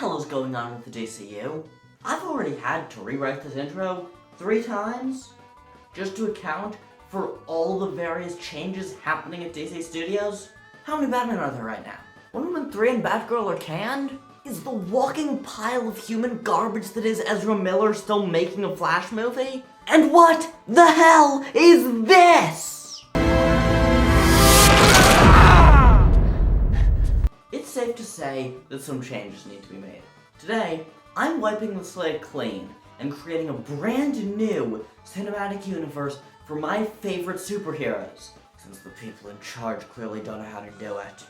hell is going on with the DCU? I've already had to rewrite this intro 3 times just to account for all the various changes happening at DC Studios. How many Batman are there right now? Wonder Woman 3 and Batgirl are canned? Is the walking pile of human garbage that is Ezra Miller still making a Flash movie? And what the hell is this? It's safe to say that some changes need to be made. Today, I'm wiping the slate clean and creating a brand new cinematic universe for my favorite superheroes, since the people in charge clearly don't know how to do it.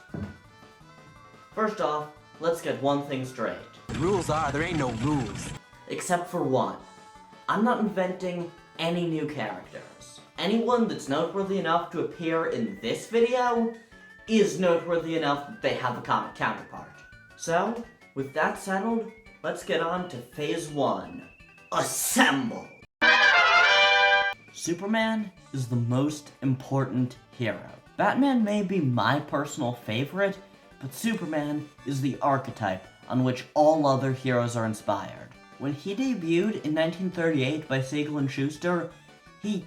First off, let's get one thing straight. The rules are, there ain't no rules. Except for one. I'm not inventing any new characters. Anyone that's noteworthy enough to appear in this video is noteworthy enough that they have a comic counterpart. So, with that settled, let's get on to Phase 1. Assemble! Superman is the most important hero. Batman may be my personal favorite, but Superman is the archetype on which all other heroes are inspired. When he debuted in 1938 by Siegel and Schuster, he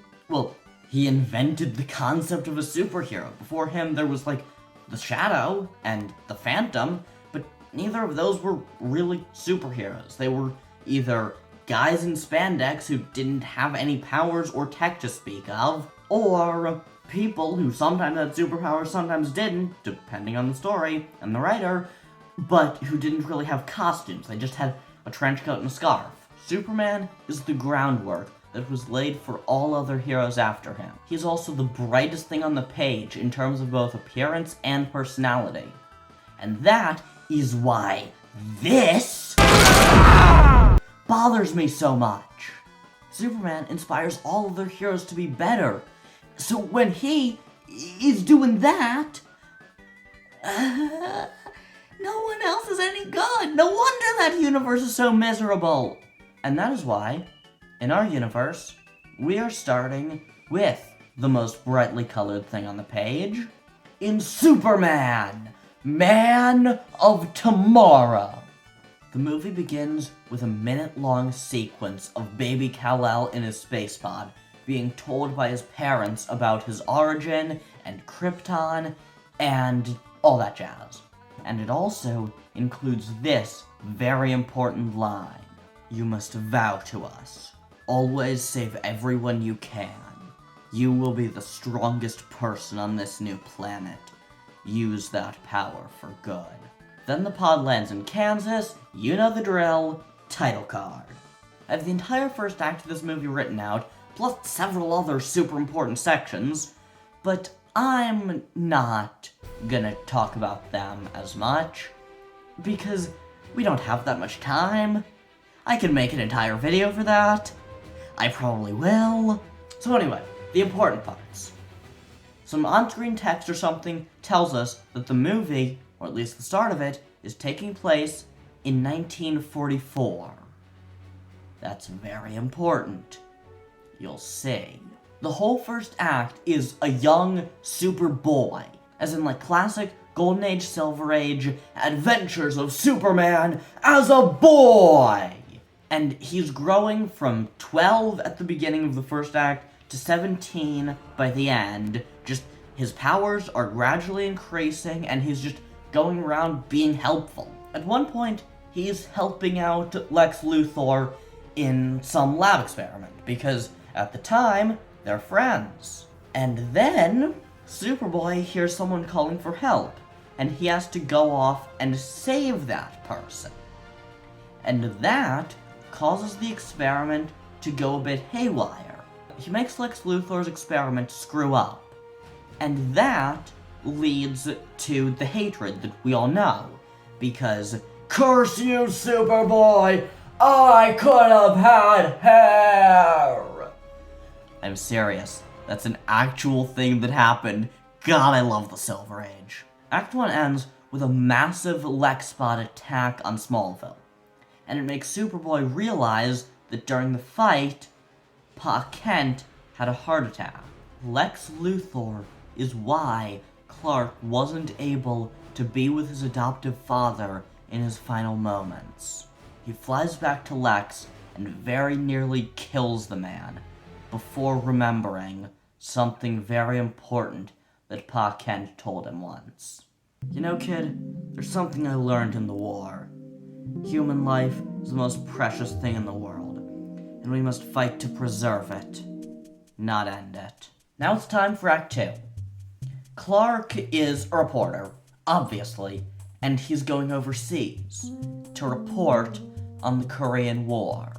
invented the concept of a superhero. Before him, there was the Shadow and the Phantom, but neither of those were really superheroes. They were either guys in spandex who didn't have any powers or tech to speak of, or people who sometimes had superpowers, sometimes didn't, depending on the story and the writer, but who didn't really have costumes. They just had a trench coat and a scarf. Superman is the groundwork that was laid for all other heroes after him. He's also the brightest thing on the page in terms of both appearance and personality. And that is why this bothers me so much. Superman inspires all other heroes to be better. So when he is doing that, no one else is any good. No wonder that universe is so miserable. And that is why, in our universe, we are starting with the most brightly colored thing on the page, in Superman, Man of Tomorrow. The movie begins with a minute-long sequence of baby Kal-El in his space pod being told by his parents about his origin and Krypton and all that jazz. And it also includes this very important line. You must vow to us. Always save everyone you can. You will be the strongest person on this new planet. Use that power for good. Then the pod lands in Kansas, you know the drill, title card. I have the entire first act of this movie written out, plus several other super important sections, but I'm not gonna talk about them as much, because we don't have that much time. I can make an entire video for that. I probably will. So anyway, the important parts. Some on-screen text or something tells us that the movie, or at least the start of it, is taking place in 1944. That's very important. You'll see. The whole first act is a young Superboy, as in classic Golden Age, Silver Age adventures of Superman as a boy! And he's growing from 12 at the beginning of the first act to 17 by the end. Just his powers are gradually increasing, and he's just going around being helpful. At one point, he's helping out Lex Luthor in some lab experiment, because at the time, they're friends. And then, Superboy hears someone calling for help, and he has to go off and save that person. And that causes the experiment to go a bit haywire. He makes Lex Luthor's experiment screw up. And that leads to the hatred that we all know. Because, curse you, Superboy! I could have had hair! I'm serious. That's an actual thing that happened. God, I love the Silver Age. Act 1 ends with a massive Lex Spot attack on Smallville. And it makes Superboy realize that during the fight, Pa Kent had a heart attack. Lex Luthor is why Clark wasn't able to be with his adoptive father in his final moments. He flies back to Lex and very nearly kills the man before remembering something very important that Pa Kent told him once. You know, kid, there's something I learned in the war. Human life is the most precious thing in the world, and we must fight to preserve it, not end it. Now it's time for Act 2. Clark is a reporter, obviously, and he's going overseas to report on the Korean War.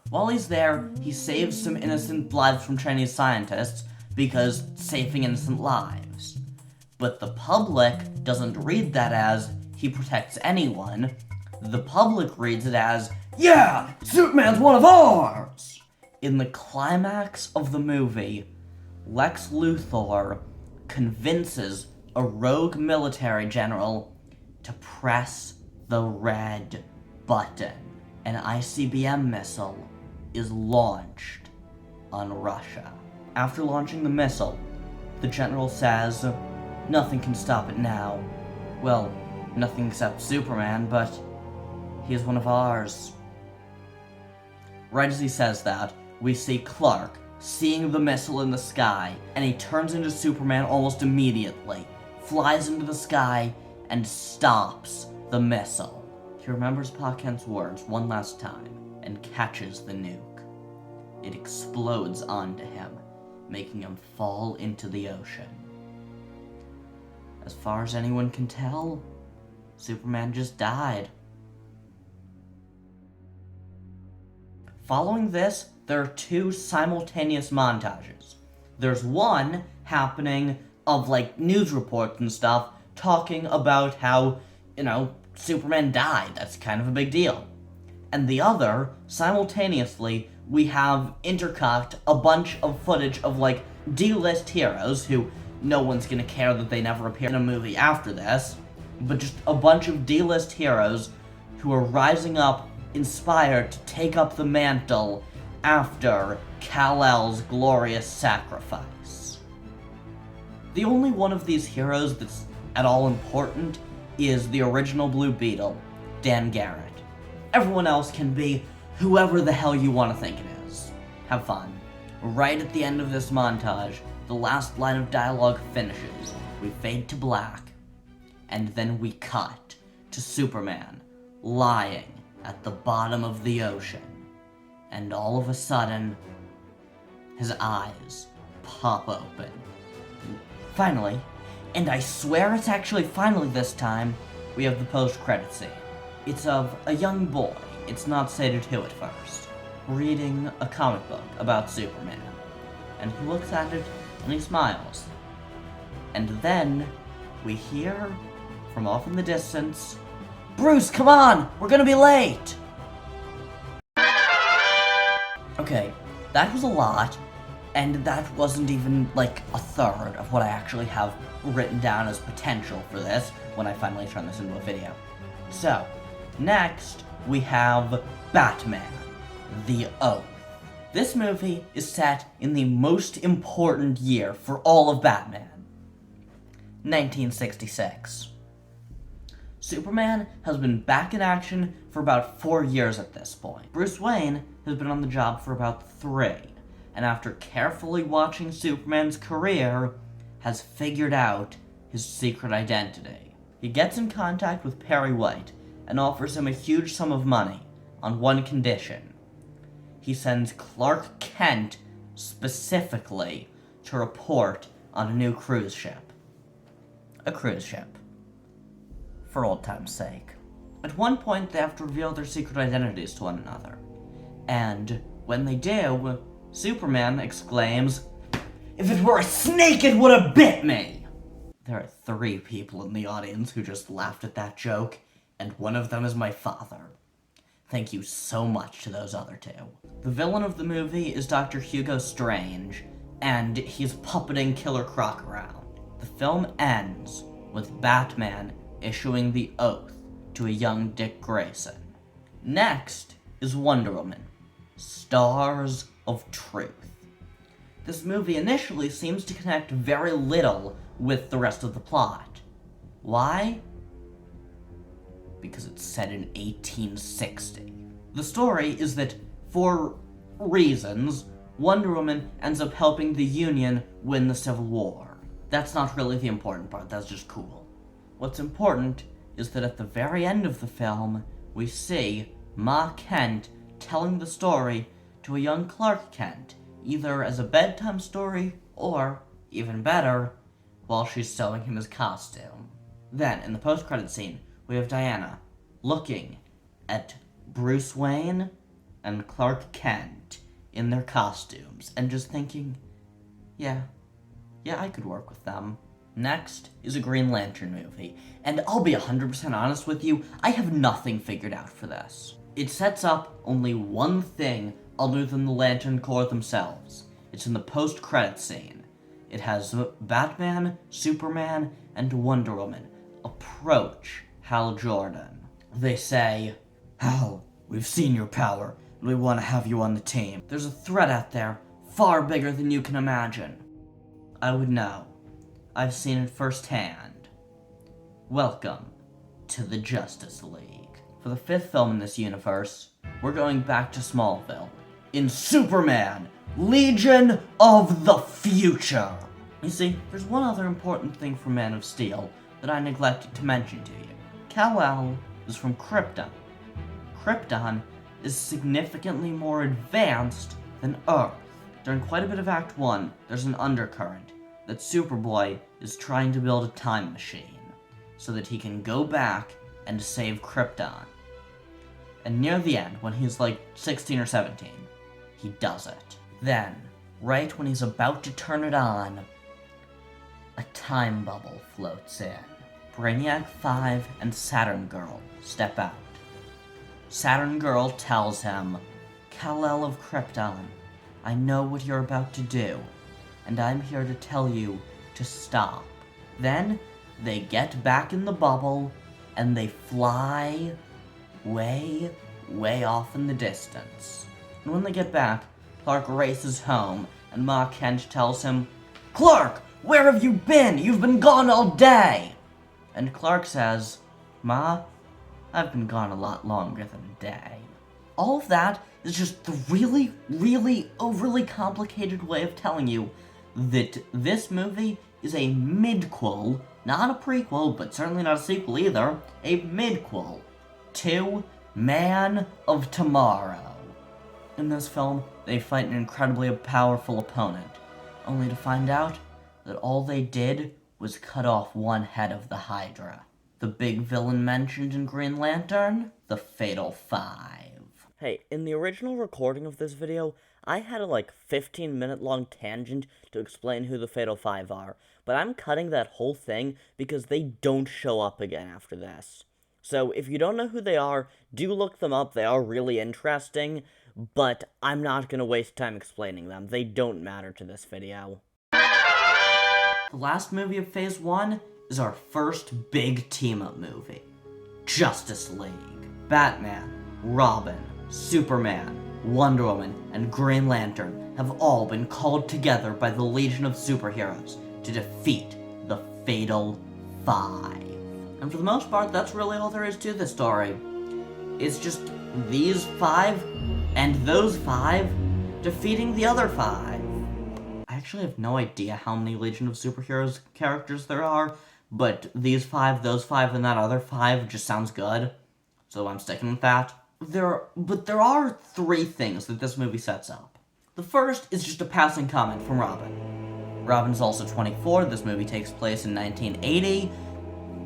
While he's there, he saves some innocent lives from Chinese scientists because saving innocent lives. But the public doesn't read that as he protects anyone. The public reads it as, yeah, Superman's one of ours! In the climax of the movie, Lex Luthor convinces a rogue military general to press the red button. An ICBM missile is launched on Russia. After launching the missile, the general says, nothing can stop it now. Well, nothing except Superman, but he is one of ours. Right as he says that, we see Clark seeing the missile in the sky, and he turns into Superman almost immediately, flies into the sky, and stops the missile. He remembers Pa Kent's words one last time, and catches the nuke. It explodes onto him, making him fall into the ocean. As far as anyone can tell, Superman just died. Following this, there are two simultaneous montages. There's one happening of news reports and stuff talking about how, Superman died. That's kind of a big deal. And the other, simultaneously, we have intercut a bunch of footage of D-list heroes who no one's gonna care that they never appear in a movie after this, but just a bunch of D-list heroes who are rising up, inspired to take up the mantle after Kal-El's glorious sacrifice. The only one of these heroes that's at all important is the original Blue Beetle, Dan Garrett. Everyone else can be whoever the hell you want to think it is. Have fun. Right at the end of this montage, the last line of dialogue finishes. We fade to black, and then we cut to Superman lying at the bottom of the ocean. And all of a sudden, his eyes pop open. Finally, and I swear it's actually finally this time, we have the post-credit scene. It's of a young boy, it's not stated who at first, reading a comic book about Superman. And he looks at it and he smiles. And then we hear from off in the distance, Bruce, come on! We're gonna be late! Okay, that was a lot, and that wasn't even a third of what I actually have written down as potential for this when I finally turn this into a video. So, next we have Batman, The Oath. This movie is set in the most important year for all of Batman, 1966. Superman has been back in action for about 4 years at this point. Bruce Wayne has been on the job for about 3, and after carefully watching Superman's career, has figured out his secret identity. He gets in contact with Perry White and offers him a huge sum of money on one condition. He sends Clark Kent specifically to report on a new cruise ship. A cruise ship. For old time's sake. At one point, they have to reveal their secret identities to one another. And when they do, Superman exclaims, "If it were a snake, it would have bit me!" There are 3 people in the audience who just laughed at that joke, and one of them is my father. Thank you so much to those other 2. The villain of the movie is Dr. Hugo Strange, and he's puppeting Killer Croc around. The film ends with Batman issuing the oath to a young Dick Grayson. Next is Wonder Woman, Stars of Truth. This movie initially seems to connect very little with the rest of the plot. Why? because it's set in 1860. The story is that, for reasons, Wonder Woman ends up helping the Union win the Civil War. That's not really the important part, that's just cool. What's important is that at the very end of the film, we see Ma Kent telling the story to a young Clark Kent, either as a bedtime story or, even better, while she's sewing him his costume. Then, in the post-credit scene, we have Diana looking at Bruce Wayne and Clark Kent in their costumes and just thinking, yeah, I could work with them. Next is a Green Lantern movie, and I'll be 100% honest with you, I have nothing figured out for this. It sets up only one thing other than the Lantern Corps themselves. It's in the post-credit scene. It has Batman, Superman, and Wonder Woman approach Hal Jordan. They say, "Hal, we've seen your power, and we want to have you on the team. There's a threat out there, far bigger than you can imagine." I would know. I've seen it firsthand. Welcome to the Justice League. For the fifth film in this universe, we're going back to Smallville in Superman, Legion of the Future. You see, there's one other important thing for Man of Steel that I neglected to mention to you. Kal-El is from Krypton. Krypton is significantly more advanced than Earth. During quite a bit of Act 1, there's an undercurrent that Superboy is trying to build a time machine so that he can go back and save Krypton. And near the end, when he's like 16 or 17, he does it. Then, right when he's about to turn it on, a time bubble floats in. Brainiac 5 and Saturn Girl step out. Saturn Girl tells him, "Kal-El of Krypton, I know what you're about to do, and I'm here to tell you to stop." Then, they get back in the bubble, and they fly way, way off in the distance. And when they get back, Clark races home, and Ma Kent tells him, "Clark, where have you been? You've been gone all day!" And Clark says, "Ma, I've been gone a lot longer than a day." All of that is just the really, really overly complicated way of telling you that this movie is a midquel, not a prequel, but certainly not a sequel either, a midquel to Man of Tomorrow. In this film, they fight an incredibly powerful opponent, only to find out that all they did was cut off one head of the Hydra. The big villain mentioned in Green Lantern? The Fatal Five. Hey, in the original recording of this video, I had a 15-minute long tangent to explain who the Fatal Five are, but I'm cutting that whole thing because they don't show up again after this. So if you don't know who they are, do look them up, they are really interesting, but I'm not gonna waste time explaining them, they don't matter to this video. The last movie of Phase 1 is our first big team-up movie, Justice League. Batman, Robin, Superman, Wonder Woman, and Green Lantern have all been called together by the Legion of Superheroes to defeat the Fatal Five. And for the most part, that's really all there is to this story. It's just these five and those five defeating the other five. I actually have no idea how many Legion of Superheroes characters there are, but these five, those five, and that other five just sounds good, so I'm sticking with that. But there are three things that this movie sets up. The first is just a passing comment from Robin. Robin's also 24, this movie takes place in 1980.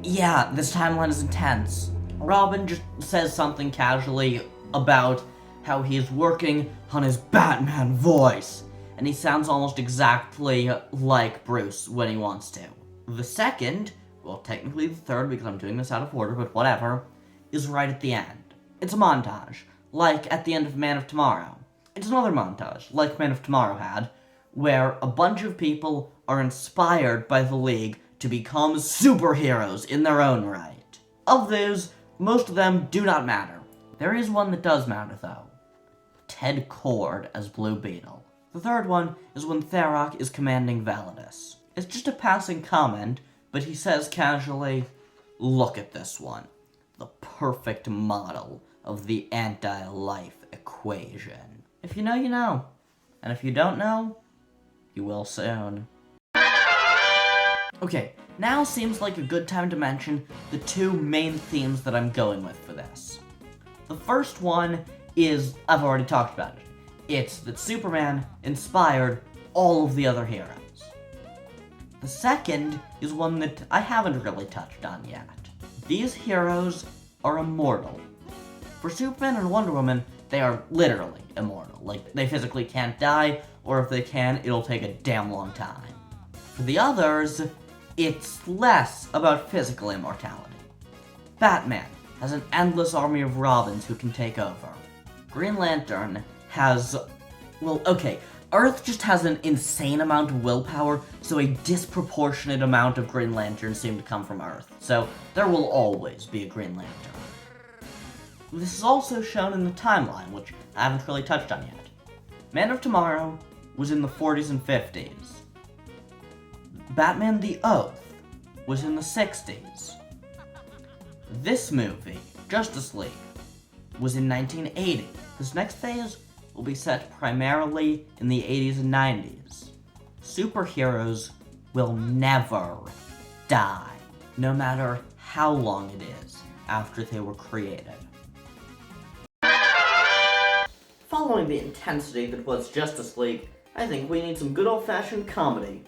Yeah, this timeline is intense. Robin just says something casually about how he is working on his Batman voice, and he sounds almost exactly like Bruce when he wants to. The second, well, technically the third because I'm doing this out of order, but whatever, is right at the end. It's a montage, like at the end of Man of Tomorrow. It's another montage, like Man of Tomorrow had, where a bunch of people are inspired by the League to become superheroes in their own right. Of those, most of them do not matter. There is one that does matter, though. Ted Kord as Blue Beetle. The third one is when Tharok is commanding Validus. It's just a passing comment, but he says casually, "Look at this one. the perfect model of the anti-life equation. If you know, you know. And if you don't know, you will soon. Okay, now seems like a good time to mention the two main themes that I'm going with for this. The first one is, I've already talked about it. It's that Superman inspired all of the other heroes. The second is one that I haven't really touched on yet. These heroes are immortal. For Superman and Wonder Woman, they are literally immortal. Like, they physically can't die, or if they can, it'll take a damn long time. For the others, it's less about physical immortality. Batman has an endless army of Robins who can take over. Green Lantern has... well, okay, Earth just has an insane amount of willpower, so a disproportionate amount of Green Lanterns seem to come from Earth. So, there will always be a Green Lantern. This is also shown in the timeline, which I haven't really touched on yet. Man of Tomorrow was in the 40s and 50s. Batman the Oath was in the 60s. This movie, Justice League, was in 1980. This next phase will be set primarily in the 80s and 90s. Superheroes will never die, no matter how long it is after they were created. Following the intensity that was Justice League, I think we need some good old-fashioned comedy.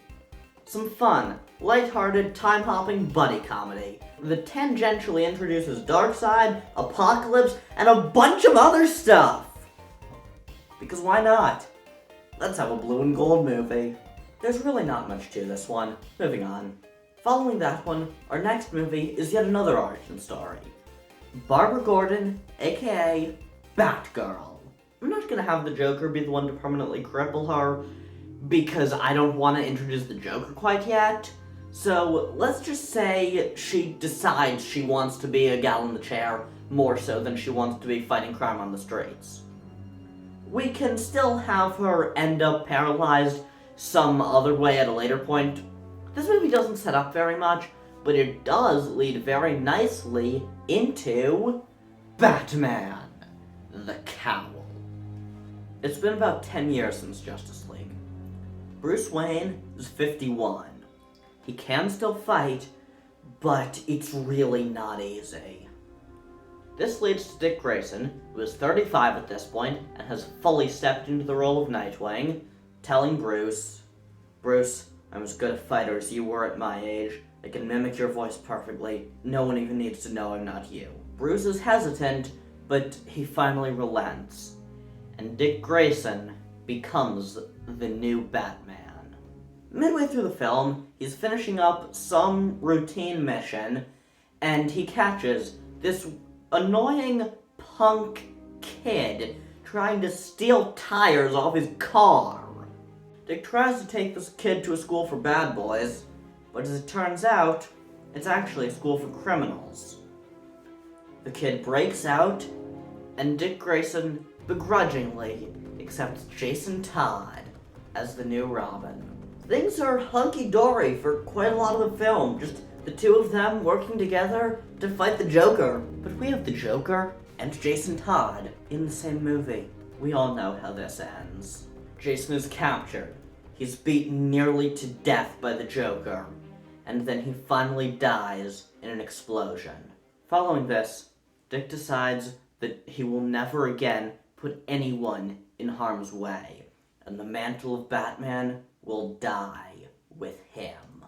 Some fun, lighthearted, time-hopping buddy comedy that tangentially introduces Darkseid, Apokolips, and a bunch of other stuff! Because why not? Let's have a blue and gold movie. There's really not much to this one. Moving on. Following that one, our next movie is yet another origin story. Barbara Gordon, aka Batgirl. I'm not gonna have the Joker be the one to permanently cripple her, because I don't want to introduce the Joker quite yet. So let's just say she decides she wants to be a gal in the chair more so than she wants to be fighting crime on the streets. We can still have her end up paralyzed some other way at a later point. This movie doesn't set up very much, but it does lead very nicely into Batman the Cowl. It's been about 10 years since Justice League. Bruce Wayne is 51. He can still fight, but it's really not easy. This leads to Dick Grayson, who is 35 at this point and has fully stepped into the role of Nightwing, telling Bruce, I'm as good a fighter as you were at my age. I can mimic your voice perfectly. No one even needs to know I'm not you. Bruce is hesitant, but he finally relents. And Dick Grayson becomes the new Batman. Midway through the film, he's finishing up some routine mission, and he catches this annoying punk kid trying to steal tires off his car. Dick tries to take this kid to a school for bad boys, but as it turns out, it's actually a school for criminals. The kid breaks out, and Dick Grayson begrudgingly accepts Jason Todd as the new Robin. Things are hunky-dory for quite a lot of the film, just the two of them working together to fight the Joker. But we have the Joker and Jason Todd in the same movie. We all know how this ends. Jason is captured. He's beaten nearly to death by the Joker, and then he finally dies in an explosion. Following this, Dick decides that he will never again put anyone in harm's way, and the mantle of Batman will die with him.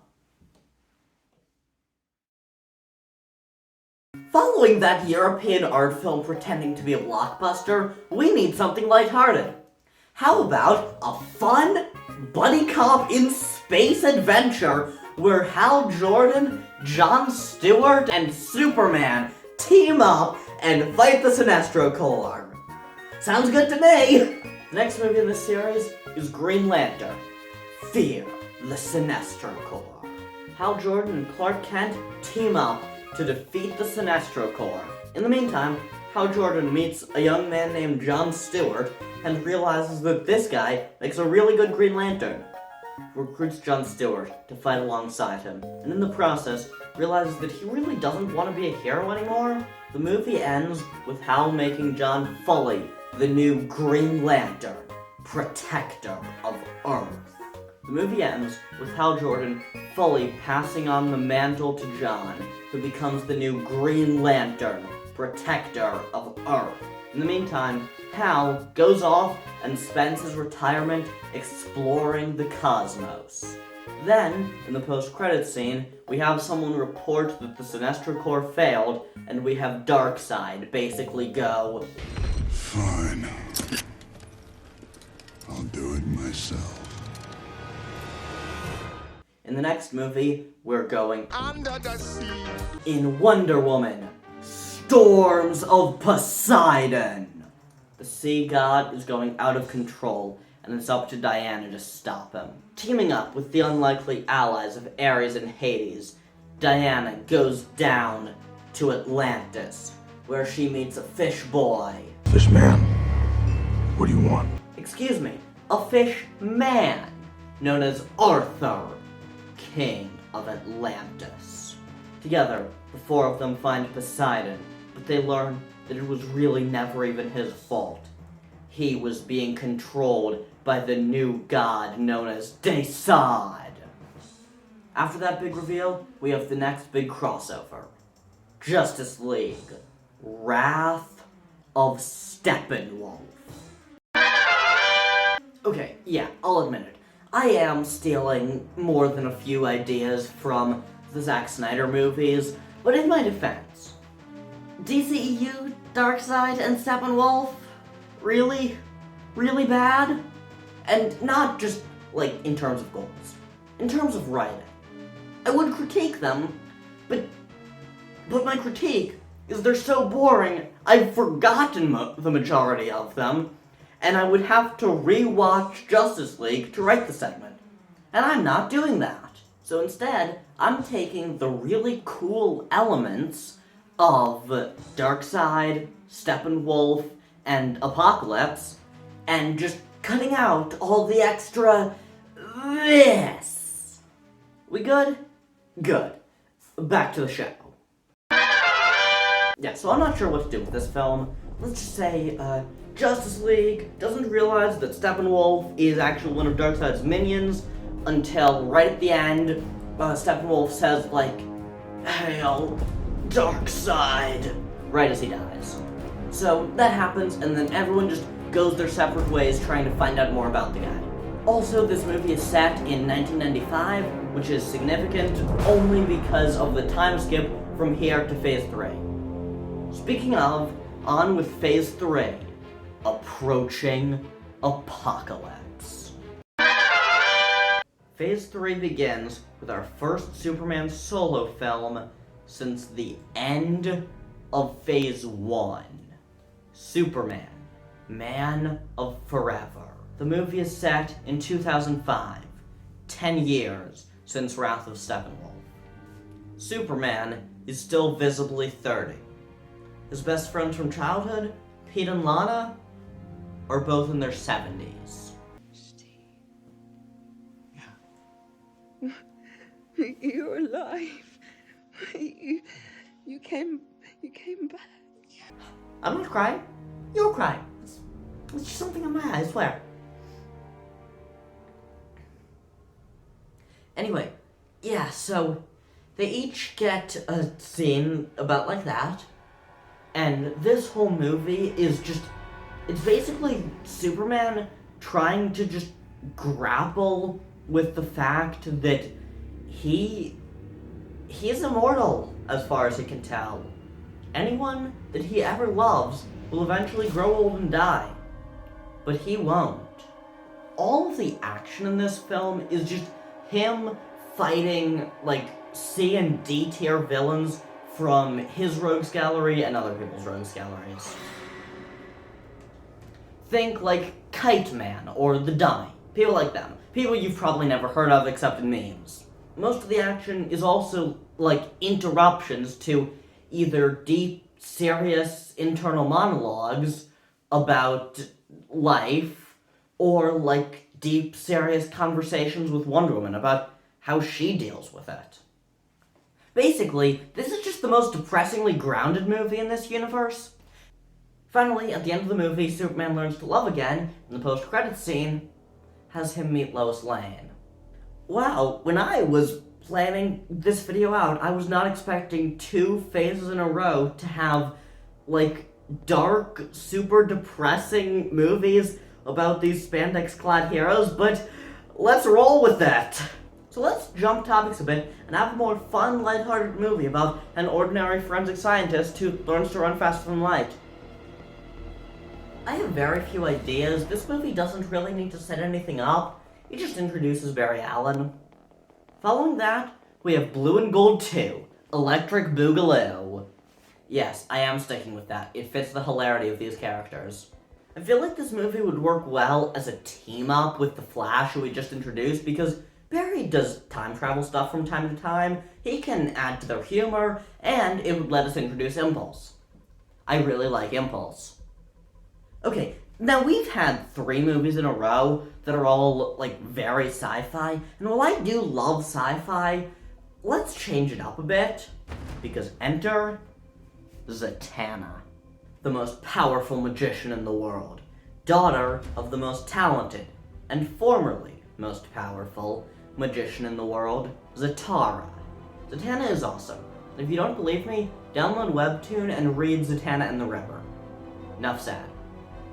Following that European art film pretending to be a blockbuster, we need something lighthearted. How about a fun buddy cop in space adventure where Hal Jordan, Jon Stewart, and Superman team up and fight the Sinestro Corps? Sounds good to me! The next movie in this series is Green Lantern, Fear the Sinestro Corps. Hal Jordan and Clark Kent team up to defeat the Sinestro Corps. In the meantime, Hal Jordan meets a young man named Jon Stewart and realizes that this guy makes a really good Green Lantern. Recruits Jon Stewart to fight alongside him, and in the process, realizes that he really doesn't want to be a hero anymore. The movie ends with Hal making John fully the new Green Lantern, protector of Earth. The movie ends with Hal Jordan fully passing on the mantle to John, who becomes the new Green Lantern, protector of Earth. In the meantime, Hal goes off and spends his retirement exploring the cosmos. Then, in the post-credits scene, we have someone report that the Sinestro Corps failed, and we have Darkseid basically go, Fine. I'll do it myself. In the next movie, we're going Under the sea. in Wonder Woman, Storms of Poseidon. The sea god is going out of control, and it's up to Diana to stop him. Teaming up with the unlikely allies of Ares and Hades, Diana goes down to Atlantis, where she meets a fish boy. Fish man, what do you want? Excuse me, a fish man, known as Arthur, King of Atlantis. Together, the four of them find Poseidon, but they learn that it was really never even his fault. He was being controlled by the new god known as Desaad. After that big reveal, we have the next big crossover. Justice League, Wrath of Steppenwolf. Okay, yeah, I'll admit it. I am stealing more than a few ideas from the Zack Snyder movies, but in my defense, DCEU, Darkseid, and Steppenwolf? Really? Really bad? And not just, like, in terms of goals. In terms of writing. I would critique them, but my critique is they're so boring, I've forgotten the majority of them, and I would have to rewatch Justice League to write the segment. And I'm not doing that. So instead, I'm taking the really cool elements of Darkseid, Steppenwolf, and Apokolips, and just cutting out all the extra this. We good? Good. Back to the show. Yeah, so I'm not sure what to do with this film. Let's just say, Justice League doesn't realize that Steppenwolf is actually one of Darkseid's minions until right at the end, Steppenwolf says, like, "Hail, Darkseid," right as he dies. So that happens, and then everyone just goes their separate ways trying to find out more about the guy. Also, this movie is set in 1995, which is significant only because of the time skip from here to Phase 3. Speaking of, on with Phase 3, approaching Apokolips. Phase 3 begins with our first Superman solo film since the end of Phase 1. Superman, Man of Forever. The movie is set in 2005, 10 years since Wrath of Steppenwolf. Superman is still visibly 30. His best friends from childhood, Pete and Lana, are both in their 70s. You're alive. You came back. I'm not crying. You're crying. It's just something in my eye, I swear. Anyway, yeah, so they each get a scene about like that, and this whole movie is just, it's basically Superman trying to just grapple with the fact that he is immortal as far as he can tell. Anyone that he ever loves will eventually grow old and die, but he won't. All of the action in this film is just him fighting, like, C and D tier villains from his rogues gallery and other people's rogues galleries. Think like Kite Man or The Dummy. People like them. People you've probably never heard of except in memes. Most of the action is also like interruptions to either deep, serious internal monologues about life, or like deep, serious conversations with Wonder Woman about how she deals with it. Basically, this is just the most depressingly grounded movie in this universe. Finally, at the end of the movie, Superman learns to love again, and the post-credits scene has him meet Lois Lane. Wow, when I was planning this video out, I was not expecting 2 phases in a row to have, like, dark, super depressing movies about these spandex-clad heroes, but let's roll with that. So let's jump topics a bit and have a more fun, lighthearted movie about an ordinary forensic scientist who learns to run faster than light. I have very few ideas. This movie doesn't really need to set anything up. It just introduces Barry Allen. Following that, we have Blue and Gold 2, Electric Boogaloo. Yes, I am sticking with that. It fits the hilarity of these characters. I feel like this movie would work well as a team-up with The Flash, who we just introduced, because Barry does time travel stuff from time to time, he can add to their humor, and it would let us introduce Impulse. I really like Impulse. Okay, now we've had 3 movies in a row that are all, like, very sci-fi, and while I do love sci-fi, let's change it up a bit, because enter Zatanna, the most powerful magician in the world, daughter of the most talented, and formerly most powerful, magician in the world, Zatara. Zatanna is awesome. If you don't believe me, download Webtoon and read Zatanna and the River. Enough said.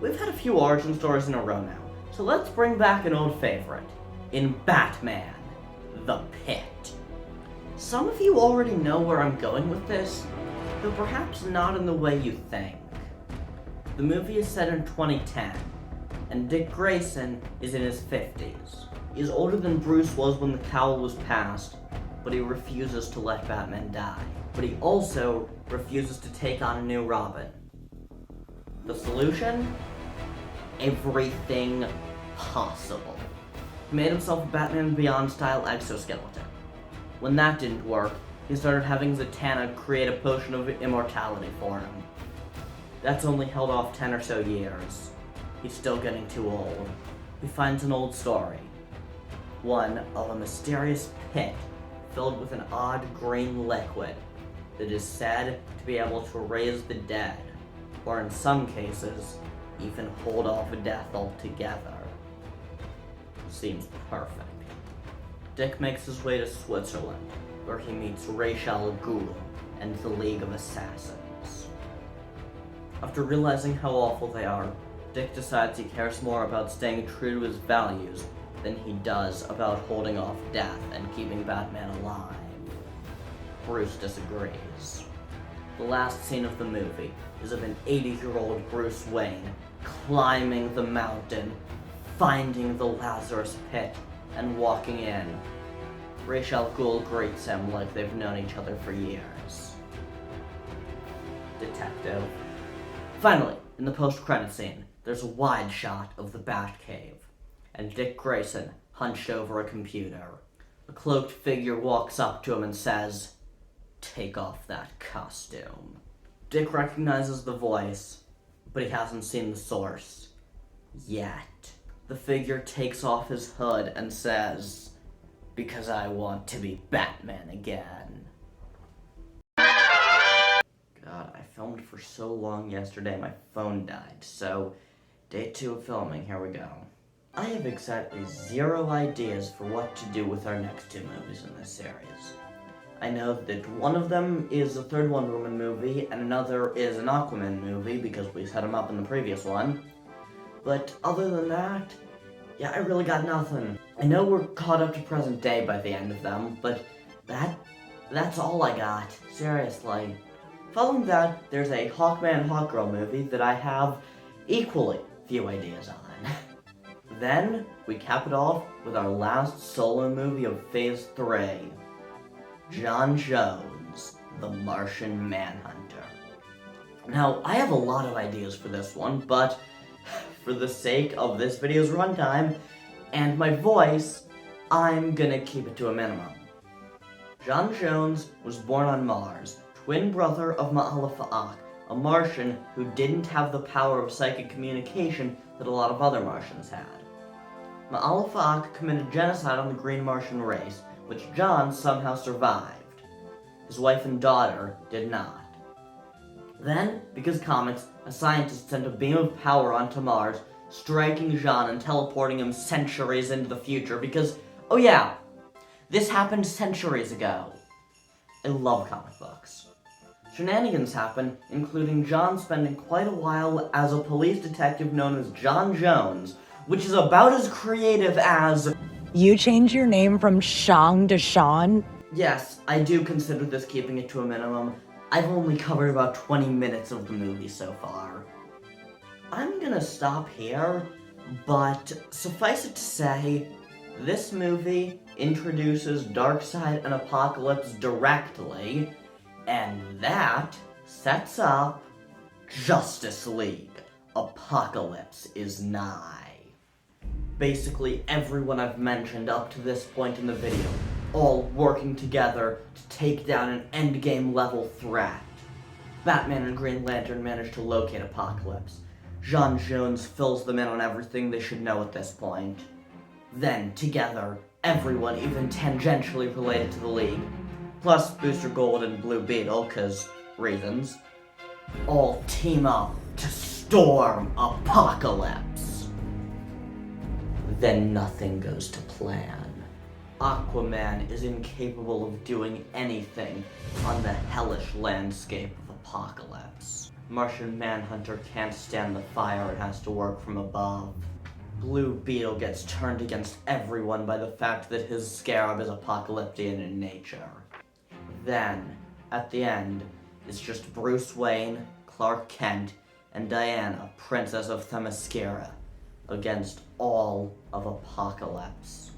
We've had a few origin stories in a row now, so let's bring back an old favorite. In Batman, The Pit. Some of you already know where I'm going with this, though perhaps not in the way you think. The movie is set in 2010, and Dick Grayson is in his 50s. He's older than Bruce was when the cowl was passed, but he refuses to let Batman die. But he also refuses to take on a new Robin. The solution? Everything possible. He made himself a Batman Beyond style exoskeleton. When that didn't work, he started having Zatanna create a potion of immortality for him. That's only held off 10 or so years. He's still getting too old. He finds an old story. One of a mysterious pit filled with an odd green liquid that is said to be able to raise the dead, or in some cases, even hold off a death altogether. Seems perfect. Dick makes his way to Switzerland, where he meets Ra's al Ghul and the League of Assassins. After realizing how awful they are, Dick decides he cares more about staying true to his values than he does about holding off death and keeping Batman alive. Bruce disagrees. The last scene of the movie is of an 80-year-old Bruce Wayne climbing the mountain, finding the Lazarus Pit, and walking in. Ra's al Ghul greets him like they've known each other for years. Detective. Finally, in the post-credit scene, there's a wide shot of the Batcave, and Dick Grayson hunched over a computer. A cloaked figure walks up to him and says, "Take off that costume." Dick recognizes the voice, but he hasn't seen the source. Yet. The figure takes off his hood and says, "Because I want to be Batman again." God, I filmed for so long yesterday my phone died, so day 2 of filming, here we go. I have exactly 0 ideas for what to do with our next 2 movies in this series. I know that one of them is a third Wonder Woman movie, and another is an Aquaman movie, because we set them up in the previous one. But other than that, yeah, I really got nothing. I know we're caught up to present day by the end of them, but that's all I got, seriously. Following that, there's a Hawkman Hawkgirl movie that I have equally few ideas on. Then, we cap it off with our last solo movie of Phase 3. John Jones, The Martian Manhunter. Now, I have a lot of ideas for this one, but for the sake of this video's runtime and my voice, I'm gonna keep it to a minimum. John Jones was born on Mars, twin brother of Ma'alefa'ak, a Martian who didn't have the power of psychic communication that a lot of other Martians had. Ma'alefa'ak committed genocide on the Green Martian race, which John somehow survived. His wife and daughter did not. Then, because comics, a scientist sent a beam of power onto Mars, striking Jean and teleporting him centuries into the future because, oh yeah, this happened centuries ago. I love comic books. Shenanigans happen, including John spending quite a while as a police detective known as John Jones, which is about as creative as... You change your name from Shang to Sean? Yes, I do consider this keeping it to a minimum. I've only covered about 20 minutes of the movie so far. I'm gonna stop here, but suffice it to say, this movie introduces Darkseid and Apokolips directly, and that sets up Justice League. Apokolips is nigh. Basically everyone I've mentioned up to this point in the video, all working together to take down an endgame level threat. Batman and Green Lantern manage to locate Apokolips. John Jones fills them in on everything they should know at this point. Then, together, everyone even tangentially related to the League, plus Booster Gold and Blue Beetle, 'cause reasons, all team up to storm Apokolips. Then nothing goes to plan. Aquaman is incapable of doing anything on the hellish landscape of Apokolips. Martian Manhunter can't stand the fire and has to work from above. Blue Beetle gets turned against everyone by the fact that his scarab is apocalyptic in nature. Then, at the end, it's just Bruce Wayne, Clark Kent, and Diana, Princess of Themyscira, against all of Apokolips.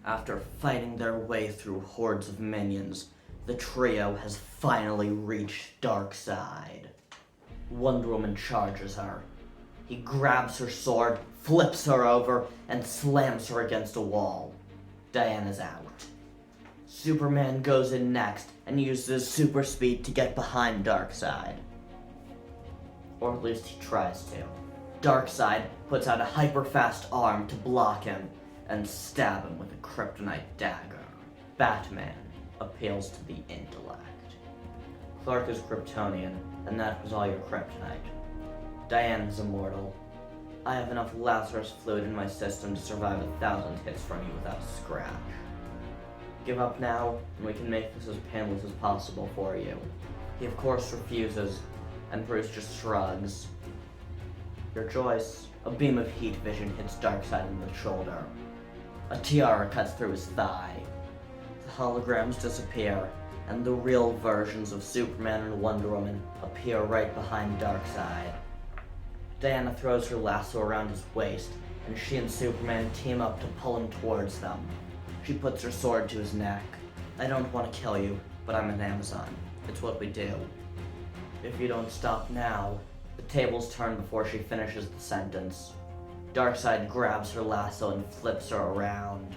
After fighting their way through hordes of minions, the trio has finally reached Darkseid. Wonder Woman charges her. He grabs her sword, flips her over, and slams her against a wall. Diana's out. Superman goes in next and uses super speed to get behind Darkseid. Or at least he tries to. Darkseid puts out a hyper-fast arm to block him and stab him with a kryptonite dagger. Batman appeals to the intellect. Clark is Kryptonian, and that was all your kryptonite. Diana's immortal. I have enough Lazarus fluid in my system to survive 1,000 hits from you without a scratch. Give up now, and we can make this as painless as possible for you. He of course refuses, and Bruce just shrugs. Your choice. A beam of heat vision hits Darkseid in the shoulder. A tiara cuts through his thigh. The holograms disappear, and the real versions of Superman and Wonder Woman appear right behind Darkseid. Diana throws her lasso around his waist, and she and Superman team up to pull him towards them. She puts her sword to his neck. I don't want to kill you, but I'm an Amazon. It's what we do. If you don't stop now, the tables turn before she finishes the sentence. Darkseid grabs her lasso and flips her around.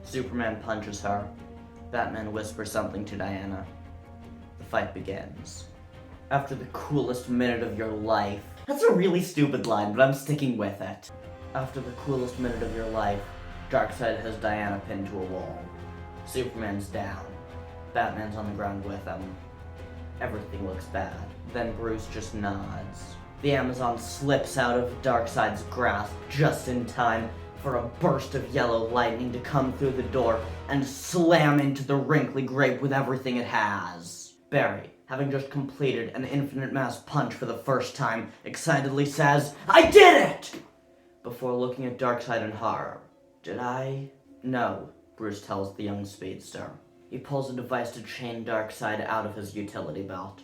Superman punches her. Batman whispers something to Diana. The fight begins. After the coolest minute of your life. That's a really stupid line, but I'm sticking with it. After the coolest minute of your life, Darkseid has Diana pinned to a wall. Superman's down. Batman's on the ground with him. Everything looks bad. Then Bruce just nods. The Amazon slips out of Darkseid's grasp just in time for a burst of yellow lightning to come through the door and slam into the wrinkly grape with everything it has. Barry, having just completed an infinite mass punch for the first time, excitedly says, "I did it!" Before looking at Darkseid in horror. Did I? No, Bruce tells the young speedster. He pulls a device to chain Darkseid out of his utility belt.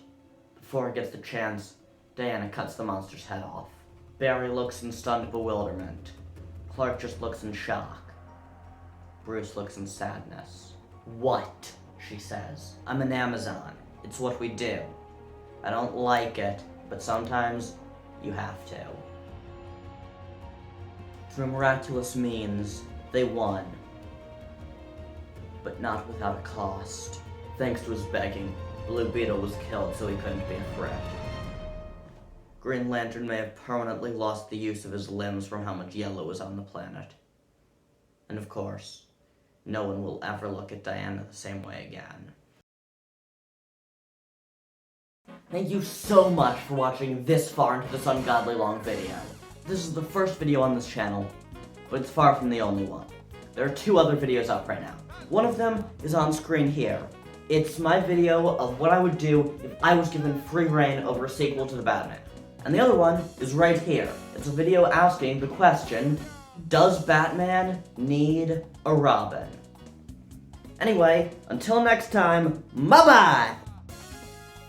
Before he gets the chance, Diana cuts the monster's head off. Barry looks in stunned bewilderment. Clark just looks in shock. Bruce looks in sadness. What? She says. I'm an Amazon. It's what we do. I don't like it, but sometimes you have to. Through miraculous means, they won. But not without a cost. Thanks to his begging, Blue Beetle was killed so he couldn't be a threat. Green Lantern may have permanently lost the use of his limbs from how much yellow was on the planet. And of course, no one will ever look at Diana the same way again. Thank you so much for watching this far into this ungodly long video. This is the first video on this channel, but it's far from the only one. There are 2 other videos up right now. One of them is on screen here. It's my video of what I would do if I was given free reign over a sequel to the Batman. And the other one is right here. It's a video asking the question, does Batman need a Robin? Anyway, until next time, bye-bye!